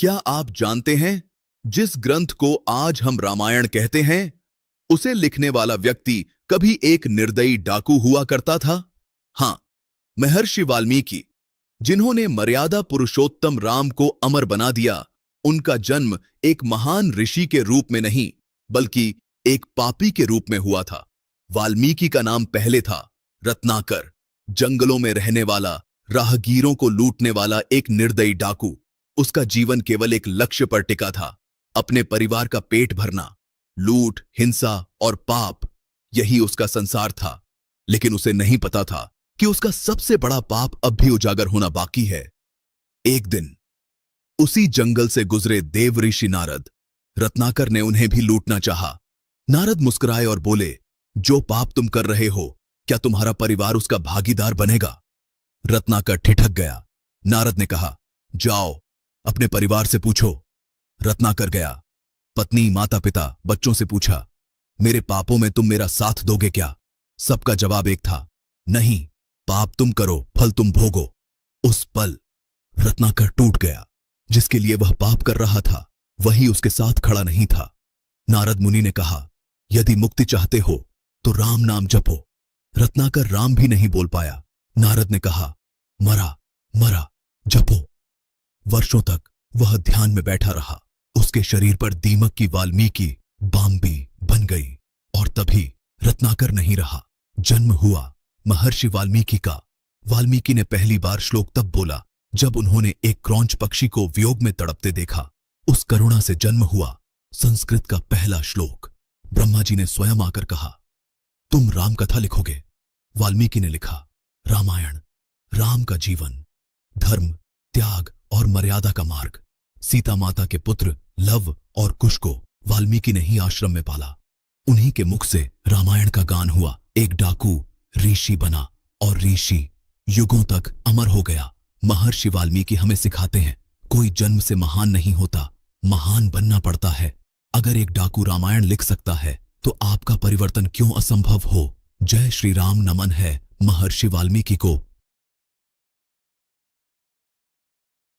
क्या आप जानते हैं, जिस ग्रंथ को आज हम रामायण कहते हैं, उसे लिखने वाला व्यक्ति कभी एक निर्दयी डाकू हुआ करता था। हां, महर्षि वाल्मीकि, जिन्होंने मर्यादा पुरुषोत्तम राम को अमर बना दिया, उनका जन्म एक महान ऋषि के रूप में नहीं, बल्कि एक पापी के रूप में हुआ था। वाल्मीकि का नाम पहले था रत्नाकर, जंगलों में रहने वाला, राहगीरों को लूटने वाला एक निर्दयी डाकू। उसका जीवन केवल एक लक्ष्य पर टिका था, अपने परिवार का पेट भरना। लूट, हिंसा और पाप, यही उसका संसार था। लेकिन उसे नहीं पता था कि उसका सबसे बड़ा पाप अब भी उजागर होना बाकी है। एक दिन उसी जंगल से गुजरे देव ऋषि नारद। रत्नाकर ने उन्हें भी लूटना चाहा। नारद मुस्कुराए और बोले, जो पाप तुम कर रहे हो, क्या तुम्हारा परिवार उसका भागीदार बनेगा? रत्नाकर ठिठक गया। नारद ने कहा, जाओ, अपने परिवार से पूछो। रत्नाकर गया। पत्नी, माता पिता, बच्चों से पूछा, मेरे पापों में तुम मेरा साथ दोगे क्या? सबका जवाब एक था, नहीं, पाप तुम करो, फल तुम भोगो। उस पल रत्नाकर टूट गया। जिसके लिए वह पाप कर रहा था, वही उसके साथ खड़ा नहीं था। नारद मुनि ने कहा, यदि मुक्ति चाहते हो तो राम नाम जपो। रत्नाकर राम भी नहीं बोल पाया। नारद ने कहा, मरा मरा, जपो। वर्षों तक वह ध्यान में बैठा रहा। उसके शरीर पर दीमक की वाल्मीकि बाम्बी बन गई। और तभी रत्नाकर नहीं रहा। जन्म हुआ महर्षि वाल्मीकि का। वाल्मीकि ने पहली बार श्लोक तब बोला जब उन्होंने एक क्रौंच पक्षी को वियोग में तड़पते देखा। उस करुणा से जन्म हुआ संस्कृत का पहला श्लोक। ब्रह्मा जी ने स्वयं आकर कहा, तुम राम कथा लिखोगे। वाल्मीकि ने लिखा, रामायण, राम का जीवन, धर्म, त्याग और मर्यादा का मार्ग। सीता माता के पुत्र लव और कुश को वाल्मीकि ने ही आश्रम में पाला। उन्हीं के मुख से रामायण का गान हुआ। एक डाकू ऋषि बना और ऋषि युगों तक अमर हो गया। महर्षि वाल्मीकि हमें सिखाते हैं, कोई जन्म से महान नहीं होता, महान बनना पड़ता है। अगर एक डाकू रामायण लिख सकता है तो आपका परिवर्तन क्यों असंभव हो? जय श्री राम। नमन है महर्षि वाल्मीकि को।